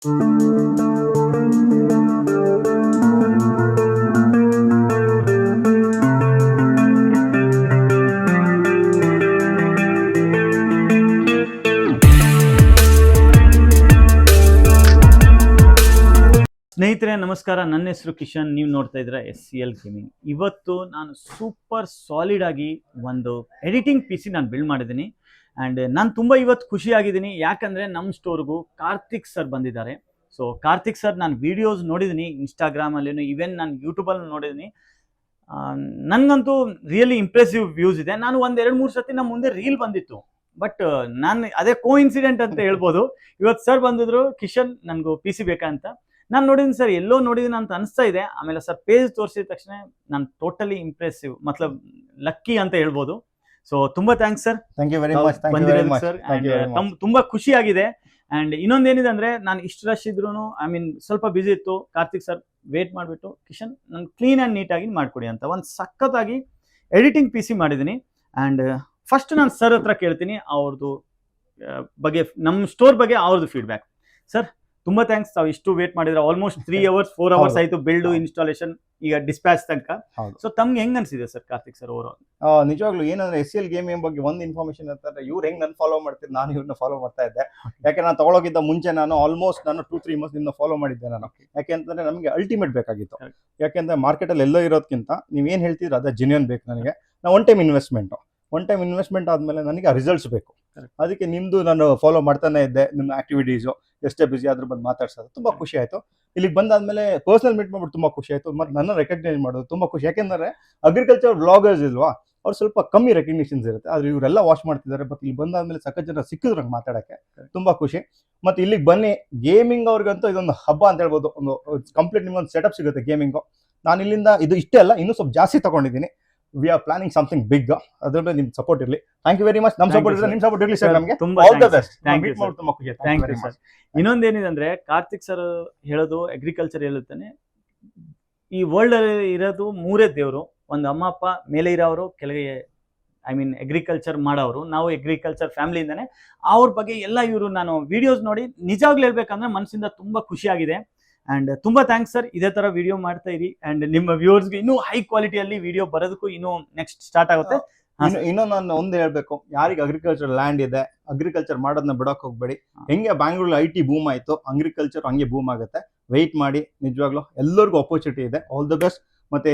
ಸ್ನೇಹಿತರೆ ನಮಸ್ಕಾರ, ನನ್ನ ಹೆಸರು ಕಿಶನ್. ನೀವು ನೋಡ್ತಾ ಇದ್ದೀರಾ SCL ಗೇಮಿಂಗ್. ಇವತ್ತು ನಾನು ಸೂಪರ್ ಸಾಲಿಡ್ ಆಗಿ ಒಂದು ಎಡಿಟಿಂಗ್ PC ನಾನು ಬಿಲ್ಡ್ ಮಾಡಿದ್ದೀನಿ. ಆ್ಯಂಡ್ ನಾನು ತುಂಬ ಇವತ್ತು ಖುಷಿಯಾಗಿದ್ದೀನಿ, ಯಾಕಂದರೆ ನಮ್ಮ ಸ್ಟೋರ್ಗೂ ಕಾರ್ತಿಕ್ ಸರ್ ಬಂದಿದ್ದಾರೆ. ಸೊ ಕಾರ್ತಿಕ್ ಸರ್ ನಾನು ವೀಡಿಯೋಸ್ ನೋಡಿದ್ದೀನಿ ಇನ್ಸ್ಟಾಗ್ರಾಮಲ್ಲೂ, ಈವನ್ ನಾನು ಯೂಟ್ಯೂಬಲ್ಲಿ ನೋಡಿದ್ದೀನಿ. ನನಗಂತೂ ರಿಯಲಿ ಇಂಪ್ರೆಸಿವ್ ವ್ಯೂಸ್ ಇದೆ. ನಾನು ಒಂದು 2-3 ಸತಿ ನಮ್ಮ ಮುಂದೆ ರೀಲ್ ಬಂದಿತ್ತು, ಬಟ್ ನಾನು ಅದೇ ಕೋ ಇನ್ಸಿಡೆಂಟ್ ಅಂತ ಹೇಳ್ಬೋದು. ಇವತ್ತು ಸರ್ ಬಂದಿದ್ರು, ಕಿಶನ್ ನನಗೂ PC ಬೇಕಾ ಅಂತ. ನಾನು ನೋಡಿದ್ದೀನಿ ಸರ್, ಎಲ್ಲೋ ನೋಡಿದ್ದೀನಿ ಅಂತ ಅನಿಸ್ತಾ ಇದೆ. ಆಮೇಲೆ ಸರ್ ಪೇಜ್ ತೋರಿಸಿದ ತಕ್ಷಣ ನಾನು ಟೋಟಲಿ ಇಂಪ್ರೆಸಿವ್, ಮತ್ಲಬ್ ಲಕ್ಕಿ ಅಂತ ಹೇಳ್ಬೋದು. ಸೊ ತುಂಬಾ thanks sir, thank you very much sir. ತುಂಬಾ ಖುಷಿ ಆಗಿದೆ. ಅಂಡ್ ಇನ್ನೊಂದೇನಿದೆ ಅಂದ್ರೆ, ನಾನು ಇಷ್ಟು ರಶ್ ಇದ್ರು ಸ್ವಲ್ಪ ಬಿಸಿ ಇತ್ತು. ಕಾರ್ತಿಕ್ ಸರ್ ವೇಟ್ ಮಾಡಿಬಿಟ್ಟು, ಕಿಶನ್ ನಾನು ಕ್ಲೀನ್ ಆ್ಯಂಡ್ ನೀಟಾಗಿ ಮಾಡಿಕೊಡಿ ಅಂತ ಒಂದು ಸಖತ್ತಾಗಿ ಎಡಿಟಿಂಗ್ PC ಮಾಡಿದ್ದೀನಿ. ಆ್ಯಂಡ್ ಫಸ್ಟ್ ನಾನು ಸರ್ ಹತ್ರ ಕೇಳ್ತೀನಿ ಅವ್ರದ್ದು ಬಗ್ಗೆ, ನಮ್ಮ ಸ್ಟೋರ್ ಬಗ್ಗೆ ಅವ್ರದ್ದು ಫೀಡ್ಬ್ಯಾಕ್. ಸರ್ ತುಂಬಾ ಥ್ಯಾಂಕ್ಸ್, ತಾವು ಇಷ್ಟು ವೇಟ್ ಮಾಡಿದ್ರೆ. ಆಲ್ಮೋಸ್ಟ್ 3 hours 4 hours ಆಯ್ತು ಬಿಲ್ಡ್, ಇನ್ಸ್ಟಾಲೇಷನ್, ಈಗ ಡಿಸ್ಪ್ಯಾಚ್ ತನಕ. ಸೊ ತಮ್ಗೆ ಹೆಂಗ್ ಅನ್ಸಿದೆ sir Karthik sir overall? ನಿಜವಾಗ್ಲೂ ಏನಂದ್ರೆ SCL ಗೇಮಿಂಗ್ ಬಗ್ಗೆ ಒಂದು ಇನ್ಫಾರ್ಮೇಶನ್ ಅಂತಂದ್ರೆ, ಇವ್ರು ಹೆಂಗ್ ನಾನು ಫಾಲೋ ಮಾಡ್ತೀನಿ, ನಾನು ಇವ್ರನ್ನ ಫಾಲೋ ಮಾಡ್ತಾ ಇದ್ದೆ. ಯಾಕೆ ನಾನು ತಗೊಳೋಕ್ಕಿಂತ ಮುಂಚೆ ನಾನು ಆಲ್ಮೋಸ್ಟ್ 2-3 months ನಿಂದ ಫಾಲೋ ಮಾಡಿದ್ದೆ ನಾನು. ಯಾಕೆಂತಂದ್ರೆ ನಮಗೆ ಅಲ್ಟಿಮೇಟ್ ಬೇಕಾಗಿತ್ತು. ಯಾಕೆಂದ್ರೆ ಮಾರ್ಕೆಟ್ ಅಲ್ಲಿ ಎಲ್ಲೋ ಇರೋದಕ್ಕಿಂತ ನೀವ್ ಏನ್ ಹೇಳ್ತಿದ್ರೆ ಅದೇ ಜೆನ್ಯೂನ್ ಬೇಕು ನನಗೆ. ನಾವು ಒನ್ ಟೈಮ್ ಇನ್ವೆಸ್ಟ್ಮೆಂಟ್ ಆದ್ಮೇಲೆ ನನಗೆ ರಿಸಲ್ಟ್ಸ್ ಬೇಕು. ಅದಕ್ಕೆ ನಿಮ್ದು ನಾನು ಫಾಲೋ ಮಾಡ್ತಾನೆ ಇದ್ದೆ. ನಿಮ್ಮ ಆಕ್ಟಿವಿಟೀಸು ಎಷ್ಟೇ ಬಿಸಿ ಆದ್ರೂ ಬಂದು ಮಾತಾಡ್ಸೋದು ತುಂಬಾ ಖುಷಿ ಆಯ್ತು. ಇಲ್ಲಿಗೆ ಬಂದಾದ್ಮೇಲೆ ಪರ್ಸನಲ್ ಮೀಟ್ ಮಾಡ್ಬಿಟ್ಟು ತುಂಬಾ ಖುಷಿ ಆಯ್ತು. ಮತ್ತೆ ನನ್ನ ರೆಕಗ್ನೈಸ್ ಮಾಡೋದು ತುಂಬಾ ಖುಷಿ. ಯಾಕೆಂದ್ರೆ ಅಗ್ರಿಕಲ್ಚರ್ ವ್ಲಾಗರ್ಸ್ ಇಲ್ವಾ, ಅವ್ರು ಸ್ವಲ್ಪ ಕಮ್ಮಿ ರೆಕಗ್ನಿಷನ್ಸ್ ಇರುತ್ತೆ, ಆದ್ರೆ ಇವರೆಲ್ಲ ವಾಚ್ ಮಾಡ್ತಿದ್ದಾರೆ. ಮತ್ತೆ ಇಲ್ಲಿ ಬಂದಾದ್ಮೇಲೆ ಸಖತ್ ಜನ ಸಿಕ್ಕಿದ್ರು ಮಾತಾಡಕ್ಕೆ, ತುಂಬಾ ಖುಷಿ. ಮತ್ತೆ ಇಲ್ಲಿಗೆ ಬನ್ನಿ, ಗೇಮಿಂಗ್ ಅವ್ರಿಗಂತೂ ಇದೊಂದು ಹಬ್ಬ ಅಂತ ಹೇಳ್ಬೋದು. ಒಂದು ಕಂಪ್ಲೀಟ್ ನಿಮ್ಗೊಂದು ಸೆಟಪ್ ಸಿಗುತ್ತೆ ಗೇಮಿಂಗು. ನಾನು ಇಲ್ಲಿಂದ ಇದು ಇಷ್ಟೇ ಅಲ್ಲ, ಇನ್ನೂ ಸ್ವಲ್ಪ ಜಾಸ್ತಿ ತಗೊಂಡಿದ್ದೀನಿ. We are planning something big. ಅದ್ರ ನಿಮ್ ಸಪೋರ್ಟ್ ಇರಲಿ. Thank you very much. ನಮ್ಮ ಸಪೋರ್ಟ್ ಇರಲಿ, ನಿಮ್ ಸಪೋರ್ಟ್ ಇರಲಿ ಸರ್. ನಮಗೆ all the best. Thank you sir. ಇನ್ನೊಂದೇನಿದೆ ಅಂದ್ರೆ, ಕಾರ್ತಿಕ್ ಸರ್ ಹೇಳೋದು ಅಗ್ರಿಕಲ್ಚರ್ ಹೇಳುತ್ತಾನೆ, ಈ ವರ್ಲ್ಡ್ ಅಲ್ಲಿ ಇರೋದು 3 ದೇವರು. ಒಂದು ಅಮ್ಮ ಅಪ್ಪ, ಮೇಲೆ ಇರೋರು, ಕೆಳಗೆ ಅಗ್ರಿಕಲ್ಚರ್ ಮಾಡೋರು. ನಾವು ಅಗ್ರಿಕಲ್ಚರ್ ಫ್ಯಾಮಿಲಿಯಿಂದಾನೆ. ಅವ್ರ ಬಗ್ಗೆ ಎಲ್ಲ ಇವರು ನಾನು ವಿಡಿಯೋಸ್ ನೋಡಿ ನಿಜವಾಗ್ಲೂ ಹೇಳ್ಬೇಕಂದ್ರೆ ಮನಸ್ಸಿಂದ ತುಂಬಾ ಖುಷಿಯಾಗಿದೆ. ಅಂಡ್ ತುಂಬಾ ಥ್ಯಾಂಕ್ಸ್ ಸರ್. ಇದೇ ತರ ವಿಡಿಯೋ ಮಾಡ್ತಾ ಇರಿ. ಅಂಡ್ ನಿಮ್ಮ ವ್ಯೂವರ್ಸ್ಗೆ ಇನ್ನೂ ಹೈ ಕ್ವಾಲಿಟಿಯಲ್ಲಿ ವಿಡಿಯೋ ಬರೋದಕ್ಕೂ ಇನ್ನೂ ನೆಕ್ಸ್ಟ್ ಸ್ಟಾರ್ಟ್ ಆಗುತ್ತೆ. ಇನ್ನೂ ನಾನು ಒಂದು ಹೇಳ್ಬೇಕು, ಯಾರಿಗೆ ಅಗ್ರಿಕಲ್ಚರ್ ಲ್ಯಾಂಡ್ ಇದೆ, ಅಗ್ರಿಕಲ್ಚರ್ ಮಾಡೋದನ್ನ ಬಿಡಕ್ ಹೋಗ್ಬೇಡಿ. ಹೆಂಗೆ ಬ್ಯಾಂಗ್ಳೂರ್ IT ಬೂಮ್ ಆಯ್ತು, ಅಗ್ರಿಕಲ್ಚರ್ ಹಂಗೆ ಬೂಮ್ ಆಗುತ್ತೆ. ವೆಯ್ಟ್ ಮಾಡಿ, ನಿಜವಾಗ್ಲೂ ಎಲ್ಲರಿಗೂ ಅಪರ್ಚುನಿಟಿ ಇದೆ. All the best. ಮತ್ತೆ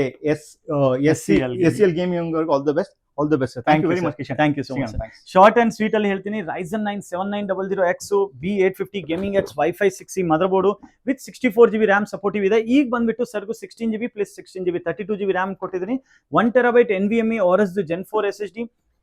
SCL ಗೇಮಿಂಗ್ ಅವ್ರಿಗೆ all the best. All the best. Thank you very much Kishan. Thank you so much. Short and sweet ಅಲ್ಲಿ ಹೇಳ್ತೀನಿ, Ryzen 9 7900X B850 gaming X Wi-Fi 6E motherboard with 64GB RAM supportive ಇದೆ. ಈಗ ಬಂದ್ಬಿಟ್ಟು ಸರ್ಗೂ 16GB plus 16GB 32GB RAM ಕೊಟ್ಟಿದ್ದೀನಿ. 1TB NVMe ORS Gen 4 SSD,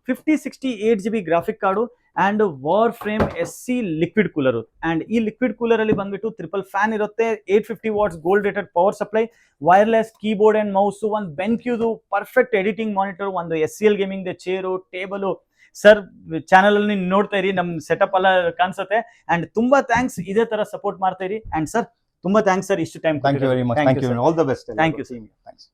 5060 8GB graphic card and war frame SC liquid cooler. And ಈ liquid cooler ಅಲ್ಲಿ ಬಂದ್ಬಿಟ್ಟು triple fan ಇರುತ್ತೆ, 850 what's gold rated power supply, wireless keyboard and mouse, ಒಂದು ಬೆನ್ಕ್ಯೂದು perfect editing monitor, ಒಂದು SCL gaming chair, table. Sir channel ಅಲ್ಲಿ ನೋಡ್ತಾ ಇರಿ, ನಮ್ ಸೆಟಪ್ ಎಲ್ಲ ಕಾಣಿಸುತ್ತೆ. ಅಂಡ್ ತುಂಬಾ ಥ್ಯಾಂಕ್ಸ್, ಇದೇ ತರ ಸಪೋರ್ಟ್ ಮಾಡ್ತಾ ಇರಿ. ಅಂಡ್ ಸರ್ ತುಂಬಾ ಥ್ಯಾಂಕ್ಸ್ ಸರ್, ಇಷ್ಟು time. Thank you very much. Thank you. All the best. Thank you sir. Thanks.